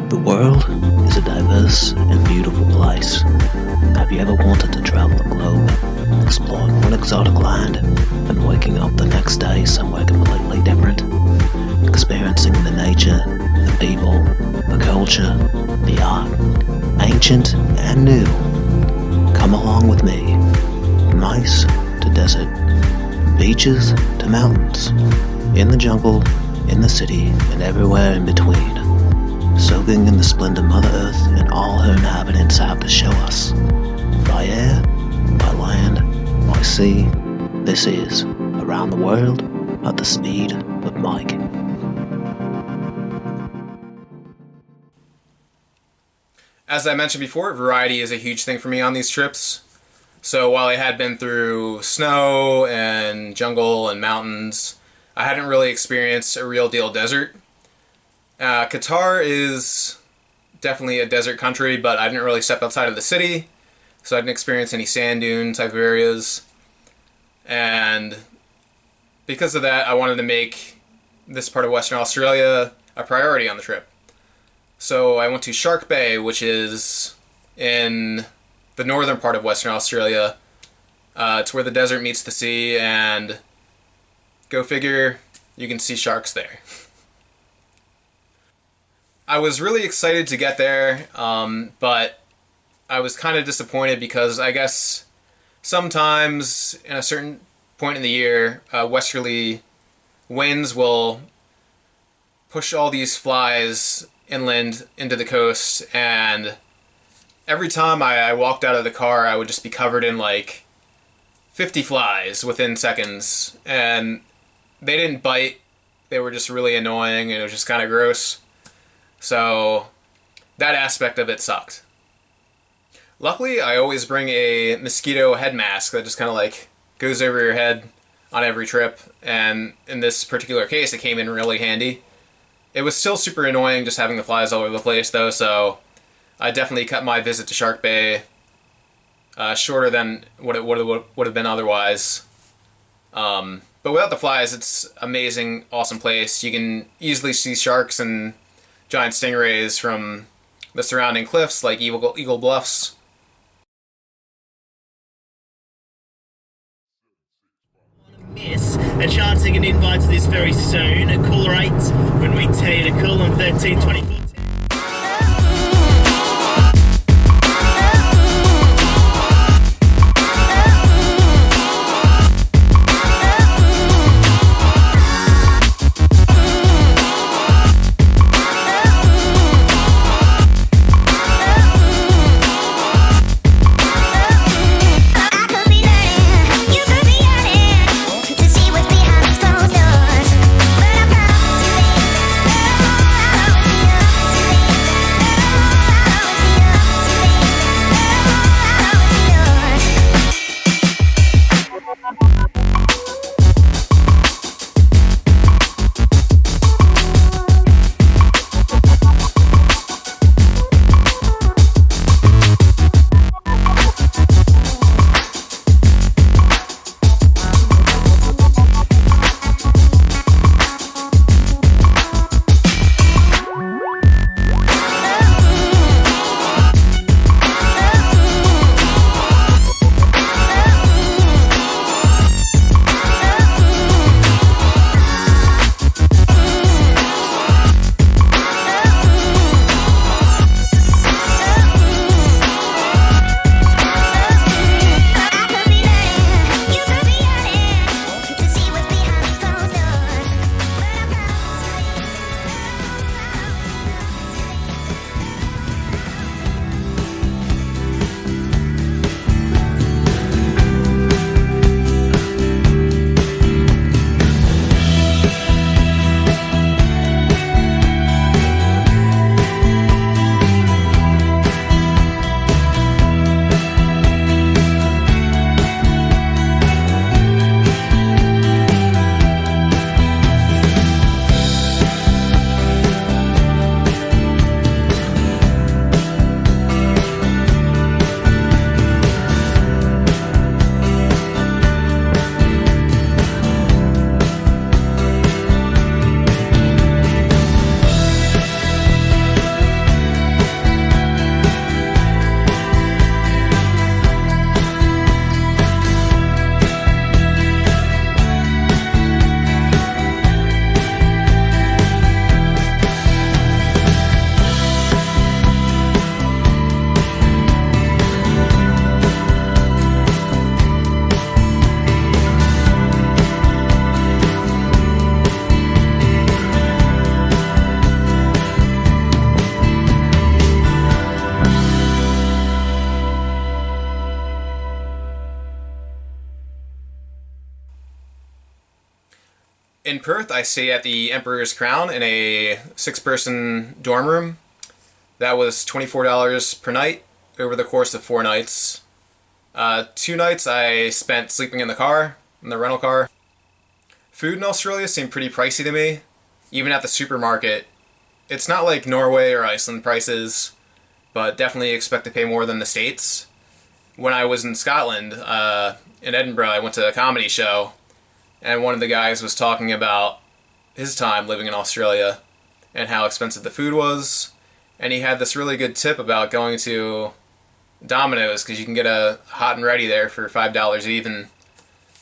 The world is a diverse and beautiful place. Have you ever wanted to travel the globe, exploring one exotic land, and waking up the next day somewhere completely different? Experiencing the nature, the people, the culture, the art, ancient and new. Come along with me. From ice to desert, beaches to mountains, in the jungle, in the city, and everywhere in between. Soaking in the splendor Mother Earth and all her inhabitants have to show us. By air, by land, by sea, this is Around the World at the Speed of Mike. As I mentioned before, variety is a huge thing for me on these trips. So while I had been through snow and jungle and mountains, I hadn't really experienced a real deal desert. Qatar is definitely a desert country, but I didn't really step outside of the city, so I didn't experience any sand dune type of areas. And because of that, I wanted to make this part of Western Australia a priority on the trip. So I went to Shark Bay, which is in the northern part of Western Australia. It's where the desert meets the sea, and go figure, you can see sharks there. I was really excited to get there, but I was kind of disappointed because I guess sometimes in a certain point in the year, westerly winds will push all these flies inland into the coast, and every time I walked out of the car, I would just be covered in like 50 flies within seconds, and they didn't bite. They were just really annoying, and it was just kind of gross. So that aspect of it sucked. Luckily, I always bring a mosquito head mask that just kind of like goes over your head on every trip, and in this particular case, it came in really handy. It was still super annoying just having the flies all over the place though, so I definitely cut my visit to Shark Bay shorter than what it would have been otherwise. But without the flies, it's amazing, awesome place. You can easily see sharks and giant stingrays from the surrounding cliffs like Eagle Bluffs. Miss a chance to get an invite to this very soon at Cooler 8 when we tell you to cool on 13/24. In Perth, I stayed at the Emperor's Crown in a 6-person dorm room. That was $24 per night over the course of 4 nights. 2 nights I spent sleeping in the car, in the rental car. Food in Australia seemed pretty pricey to me, even at the supermarket. It's not like Norway or Iceland prices, but definitely expect to pay more than the States. When I was in Scotland, in Edinburgh, I went to a comedy show, and one of the guys was talking about his time living in Australia and how expensive the food was, and he had this really good tip about going to Domino's because you can get a hot and ready there for $5 even,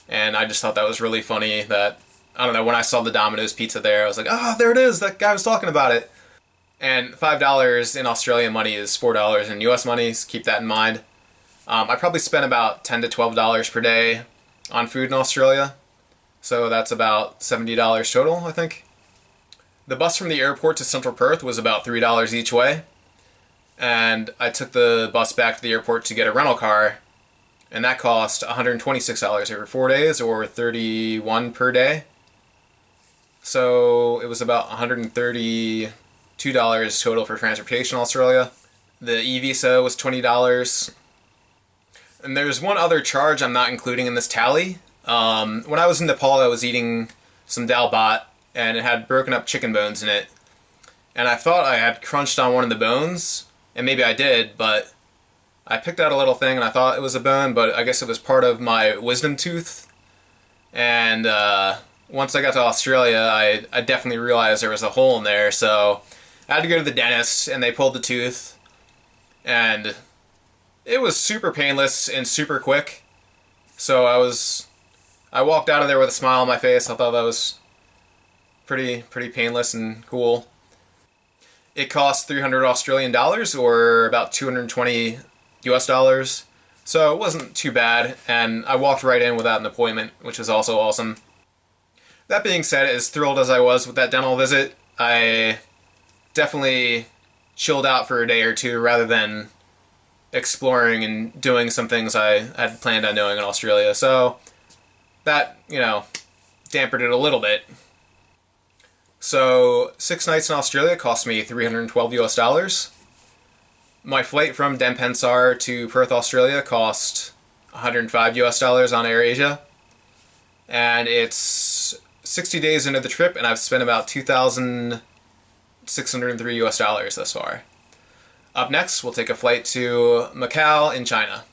and I just thought that was really funny that, I don't know, when I saw the Domino's pizza there, I was like, oh, there it is, that guy was talking about it. And $5 in Australian money is $4 in US money, so keep that in mind. I probably spent about $10 to $12 per day on food in Australia, so that's about $70 total, I think. The bus from the airport to central Perth was about $3 each way, and I took the bus back to the airport to get a rental car, and that cost $126 over 4 days, or $31 per day. So it was about $132 total for transportation in Australia. The e-visa was $20. And there's one other charge I'm not including in this tally. When I was in Nepal, I was eating some dal bhat, and it had broken up chicken bones in it. And I thought I had crunched on one of the bones, and maybe I did, but I picked out a little thing and I thought it was a bone, but I guess it was part of my wisdom tooth. And once I got to Australia, I definitely realized there was a hole in there, so I had to go to the dentist, and they pulled the tooth, and it was super painless and super quick. So I walked out of there with a smile on my face. I thought that was pretty painless and cool. It cost $300 Australian dollars, or about 220 US dollars. So it wasn't too bad, and I walked right in without an appointment, which was also awesome. That being said, as thrilled as I was with that dental visit, I definitely chilled out for a day or two rather than exploring and doing some things I had planned on doing in Australia. So that, dampened it a little bit. So 6 nights in Australia cost me $312 US dollars. My flight from Denham to Perth, Australia cost $105 US dollars on AirAsia. And it's 60 days into the trip, and I've spent about $2,603 US dollars thus far. Up next, we'll take a flight to Macau in China.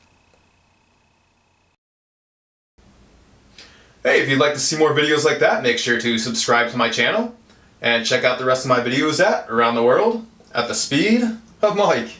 Hey, if you'd like to see more videos like that, make sure to subscribe to my channel and check out the rest of my videos around the world at the speed of Mike.